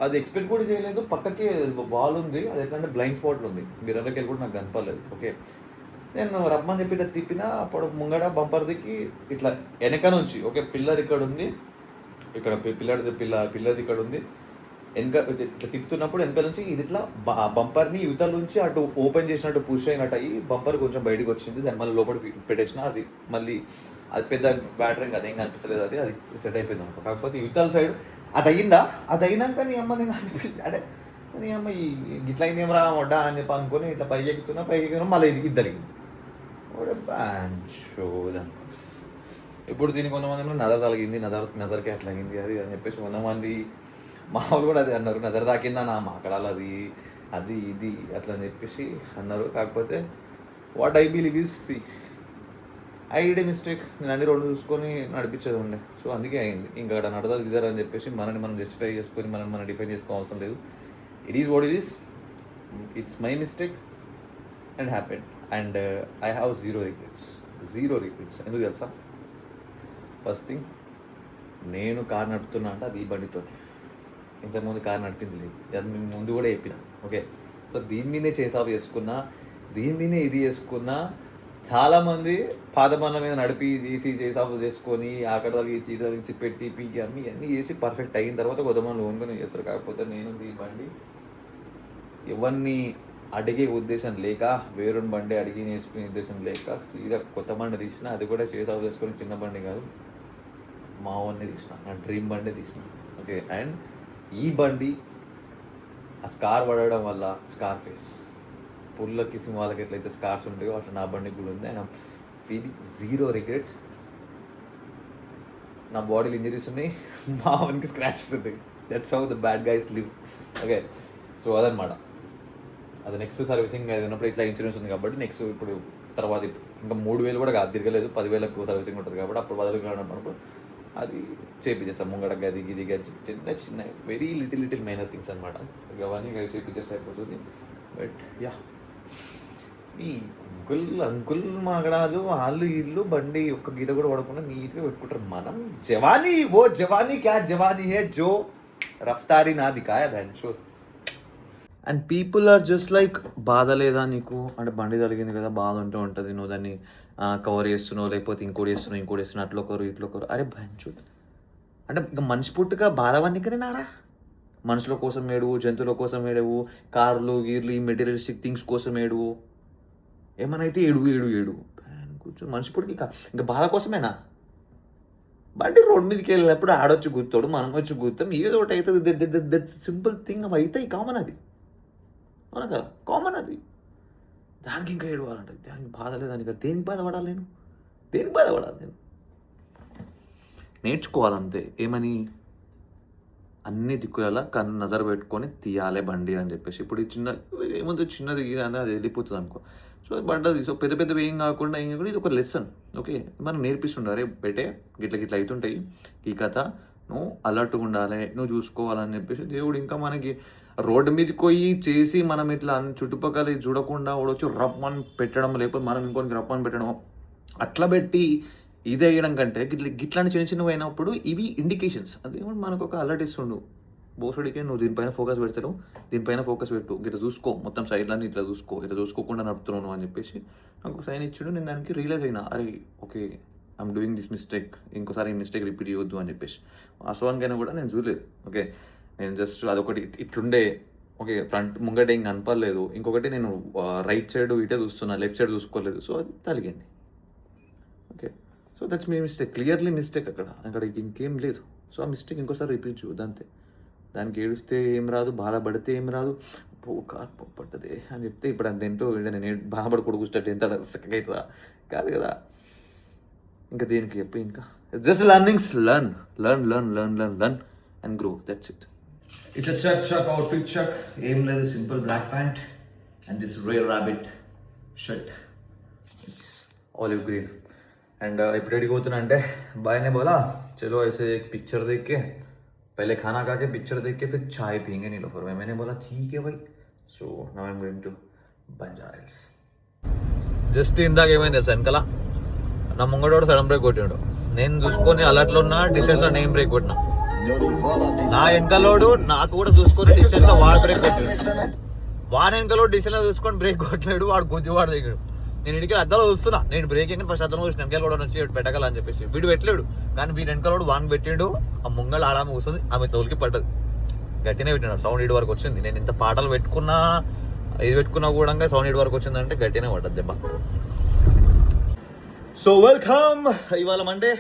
అది ఎక్స్పెక్ట్ కూడా చేయలేదు. పక్కకి వాల్ ఉంది, అది ఎట్లా అంటే బ్లైండ్ స్పాట్లు ఉంది, మిర్రర్కి వెళ్ళి కూడా నాకు కనపడలేదు. ఓకే, నేను రమ్మని చెప్పి ఇట్లా తిప్పిన, అప్పుడు ముంగడ బంపర్ దిక్కి ఇట్లా వెనక నుంచి, ఓకే పిల్లర్ ఇక్కడ ఉంది, ఇక్కడ పిల్లర్ది ఇక్కడ ఉంది, వెనక ఇట్లా తిప్పుతున్నప్పుడు వెనక నుంచి ఇది ఇట్లా బంపర్ని యువతల నుంచి అటు ఓపెన్ చేసినట్టు పుష్ అయినట్టు అయ్యి బంపర్ కొంచెం బయటకు వచ్చింది. దాన్ని మళ్ళీ లోపల పెట్టేసిన, అది మళ్ళీ అది పెద్ద బ్యాటరీ కదా, ఏం కనిపిస్తలేదు, అది సెట్ అయిపోయింది అనుకో. కాకపోతే యువతల సైడ్ అది అయ్యిందా, అది అయినాక నీ అమ్మ నేను అంటే నీ అమ్మ ఈ ఇట్లా అయింది ఏమరా వడ్డా అని చెప్పి అనుకుని ఇట్లా పైకి ఎక్కుతున్నా మళ్ళీ ఇది జరిగింది. బ్యాంచోదా. ఇప్పుడు దీనికి కొంతమంది నజర్ తగిలింది, నజర్కి అట్లా అయింది అది అని చెప్పేసి కొంతమంది మా వాళ్ళు కూడా అది అన్నారు, నజర్ తాకిందా నా మాకడాలి అది ఇది అట్లా అని చెప్పేసి అన్నారు. కాకపోతే what I believe is I did a mistake. నేను అన్ని రోడ్లు చూసుకొని నడిపించేది ఉండే, సో అందుకే అయింది. ఇంకా అక్కడ నడదా గిజర్ అని చెప్పేసి మనని మనం జస్టిఫై చేసుకొని మనం డిఫైన్ చేసుకోవాల్సిన లేదు. It is what it is, it's my mistake and happen and I have zero regrets. ఎందుకు తెలుసా? ఫస్ట్ థింగ్, నేను కార్ నడుపుతున్నా అంటే అది ఈ బండితో, ఇంతకుముందు కార్ నడిపింది లేదు, అది మేము ముందు కూడా చెప్పిన. ఓకే, సో దీని మీదే చేసాఫ్ చేసుకున్నా, దీని మీదే ఇది చేసుకున్నా. చాలామంది పాత పనుల మీద నడిపి చేసాఫ్ చేసుకొని అక్కడ తగిలిచ్చి పెట్టి పీకి అన్నీ చేసి పర్ఫెక్ట్ అయిన తర్వాత కొత్త పనులు ఓన్కొని చేస్తారు. కాకపోతే నేను ఈ బండి ఎవరిని అడిగే ఉద్దేశం లేక, వేరొని బండి అడిగి నేర్చుకునే ఉద్దేశం లేక సీదా కొత్త బండి తీసిన, అది కూడా చేసాఫ్ చేసుకొని చిన్న బండి కాదు, మా ఓన్ని తీసిన, నా డ్రీమ్ బండి తీసిన. ఓకే, అండ్ ఈ బండి ఆ స్కార్ పడడం వల్ల, స్కార్ ఫేస్ పుల్లకి సింహాలకి ఎట్లయితే స్కార్స్ ఉంటాయో అట్లా నా బండికి కూడా ఉంది. And feeling zero regrets. నా బాడీలో ఇంజరీస్ ఉన్నాయి, మా ఓన్కి స్క్రాచెస్ ఉన్నాయి. That's how the bad guys live. Okay, so అదనమాట. అది నెక్స్ట్ సర్వీసింగ్ అది ఉన్నప్పుడు ఇట్లా ఇన్సూరెన్స్ ఉంది కాబట్టి నెక్స్ట్ ఇప్పుడు తర్వాత ఇంకా 3,000 కూడా కాదు, తిరగలేదు, 10,000 సర్వీసింగ్ ఉంటుంది కాబట్టి అప్పుడు 10,000 కానప్పుడు అది చేపించేస్తాం. ముంగడ గది చిన్న వెరీ లిటిల్ మైనర్ థింగ్స్ అనమాట. సో అవన్నీ చేపించేస్తే అయిపోతుంది. బట్ యా, ఈ అంకుల్ మాగడాలు వాళ్ళు ఇల్లు బండి ఒక్క గీత కూడా పడకుండా నీట్గా పెట్టుకుంటారు. మనం జవానీ క్యా జవానీ హే జో రఫ్తారీ నాది కాయ బెంచో. And people are just like, బాధ లేదా నీకు అంటే బండి జరిగింది కదా, బాధ ఉంటూ ఉంటుంది, నువ్వు దాన్ని కవర్ చేస్తున్నావు, లేకపోతే ఇంకోటి చేస్తున్నావు అట్లా ఒకరు ఇట్లా ఒకరు. అరే బెంచు అంటే ఇక మనిషి పుట్టుక బాధవన్నికనే నారా. మనుషుల కోసం ఏడువు, జంతువుల కోసం ఏడువు, కార్లు గీర్లు ఈ మెటీరియలిస్టిక్ థింగ్స్ కోసం ఏడువు, ఏమనైతే ఏడువు కూర్చొని మనిషి పుట్టుక ఇంకా బాధ కోసమేనా? బండి రోడ్ మీదకి వెళ్ళినప్పుడు ఆడొచ్చి గుర్తాడు, మనం వచ్చి గుర్తాం, ఏదో ఒకటి అవుతుంది. That simple thing. అవి అవుతాయి, కామన్ అది, అవునా కదా, కామన్ అది. దానికి ఇంకా ఏడవాలంటే దానికి బాధ లేదానికి, దేనికి బాధపడాలి నేను? నేర్చుకోవాలంతే. ఏమని? అన్ని దిక్కుల కన్ను నజర్ పెట్టుకొని తీయాలి బండి అని చెప్పేసి. ఇప్పుడు ఈ చిన్నది ఇది అని అది వెళ్ళిపోతుంది అనుకో. సో బండి సో పెద్దవి ఏం కాకుండా ఇది ఒక లెసన్. ఓకే, మనం నేర్పిస్తుండారే బెటే గిట్ల అవుతుంటాయి ఈ కథ, నువ్వు అలర్ట్గా ఉండాలి, నువ్వు చూసుకోవాలని చెప్పేసి దేవుడు ఇంకా మనకి రోడ్డు మీదకి పోయి చేసి మనం ఇట్లా చుట్టుపక్కల చూడకుండా వాడొచ్చి రప్పని పెట్టడం, లేకపోతే మనం ఇంకొనికి రప్పని పెట్టడం అట్లా పెట్టి ఇది వేయడం కంటే గిట్లాంటి చిన్నవి అయినప్పుడు ఇవి ఇండికేషన్స్. అదేమో మనకు ఒక అలర్ట్ ఇస్తుండు, బోసుడికే నువ్వు దీనిపైన ఫోకస్ పెడతావు, దీనిపైన ఫోకస్ పెట్టు, ఇట్లా చూసుకో, మొత్తం సైడ్లన్నీ ఇట్లా చూసుకో, ఇట్లా చూసుకోకుండా నడుపుతున్నాను అని చెప్పేసి నాకు సైన్ ఇచ్చాడు. నేను దానికి రియలైజ్ అయినా, అరే okay I'm doing this mistake, ఇంకోసారి ఈ మిస్టేక్ రిపీట్ చేయొద్దు అని చెప్పేసి. వాస్తవానికైనా కూడా నేను చూడలేదు. ఓకే, నేను జస్ట్ అదొకటి ఇట్లుండే, ఓకే ఫ్రంట్ ముంగట ఏం కనపడలేదు. ఇంకొకటి నేను రైట్ సైడ్ ఇటే చూస్తున్నా, లెఫ్ట్ సైడ్ చూసుకోలేదు, సో అది తలిగింది. Okay, so that's me mistake, clearly mistake. అక్కడ ఇంకేం లేదు. సో ఆ మిస్టేక్ ఇంకోసారి రిపీట్ చేయొద్దు అంతే. దానికి ఏడుస్తే ఏం రాదు, బాధపడితే ఏం రాదు. కార్ పట్టదే అని చెప్తే ఇప్పుడు అంతేంటో నేను బాధపడకూడదు కూర్చుంటే ఎంత అవుతుందా? కాదు కదా. ఇంకా దేనికి చెప్పి ఇంకా just learnings, learn and grow, that's it. It's a chuck outfit chuck. Aim leather simple black pant and this rare rabbit shirt. It's olive green. And ఇప్పుడు రెడీ అవుతున్నా అంటే भाई ने बोला चलो ऐसे एक पिक्चर देख के पहले खाना खा के पिक्चर देख के फिर चाय पियेंगे नीलोफर में. मैंने बोला ठीक है भाई. So now I'm going to Banjara Hills. Just ఇందాక ఏమైంది తెలుసా వెనకాల నా ముంగడోడు సడన్ బ్రేక్ కొట్టాడు. నేను చూసుకొని అలర్ట్లో ఉన్న డిస్టెన్స్ లో నేను బ్రేక్ కొట్టినా. నా వెనకలోడు నాకు కూడా చూసుకొని డిస్టెన్స్ లో వాడు బ్రేక్ కొట్టాడు. వాడి వెనకలోడు డిస్టెన్స్ లో చూసుకొని బ్రేక్ కొట్టలేడు. వాడు గుద్దివాడు దిగాడు. నేను ఇంటికి అద్దాలో చూస్తున్నా. నేను బ్రేక్ అయినా ఫస్ట్ అద్దలో చూసిన వెనకాల కూడా వచ్చి పెట్టగలని చెప్పేసి వీడు పెట్టలేడు. కానీ వీడి వెనకలోడు వాన్ పెట్టాడు. ఆ ముంగలు ఆడామ కూర్చుంది. ఆమె తోలికి పడ్డది. గట్టినే పెట్టినాడు. సౌండ్ ఇటు వరకు వచ్చింది. నేను ఇంత పాటలు పెట్టుకున్నా ఇది పెట్టుకున్నా కూడా సౌండ్ ఇటు వరకు వచ్చిందంటే గట్టినే పడ్డది దెబ్బ. So welcome. ఇవాళ మండే.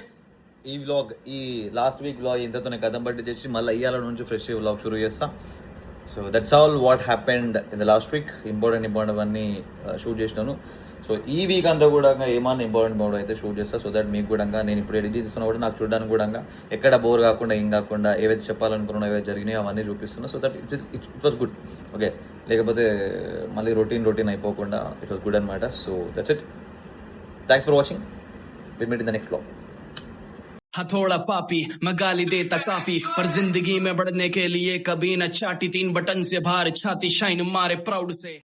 ఈ వ్లాగ్ ఈ లాస్ట్ వీక్ వ్లాగ్ ఇంతతోనే కథం బట్టి చేసి మళ్ళీ ఇవాళ నుంచి ఫ్రెష్ వ్లాగ్ షురూ చేస్తా. So that's all what happened in the last week. Important అన్నీ షూట్ చేసినాను. సో ఈ వీక్ అంతా కూడా ఏమన్నా ఇంపార్టెంట్ అయితే షూట్ చేస్తా. సో దట్ మీకు కూడా నేను ఇప్పుడు ఎడిట్ చేస్తున్నా కూడా నాకు చూడడానికి కూడా ఎక్కడ బోర్ కాకుండా ఏం కాకుండా ఏవైతే చెప్పాలనుకున్నా ఏవైతే జరిగినాయో అవన్నీ చూపిస్తున్నా. So that it was good. Okay, లేకపోతే మళ్ళీ రొటీన్ అయిపోకుండా ఇట్ వాస్ గుడ్ అనమాట. So that's it. Thanks for watching. Will meet in the next vlog. हथौड़ा पापी मैं गाली देता काफी पर जिंदगी में बढ़ने के लिए कभी न चाटी 3 बटन से बाहर छाती शाइन मारे प्राउड से.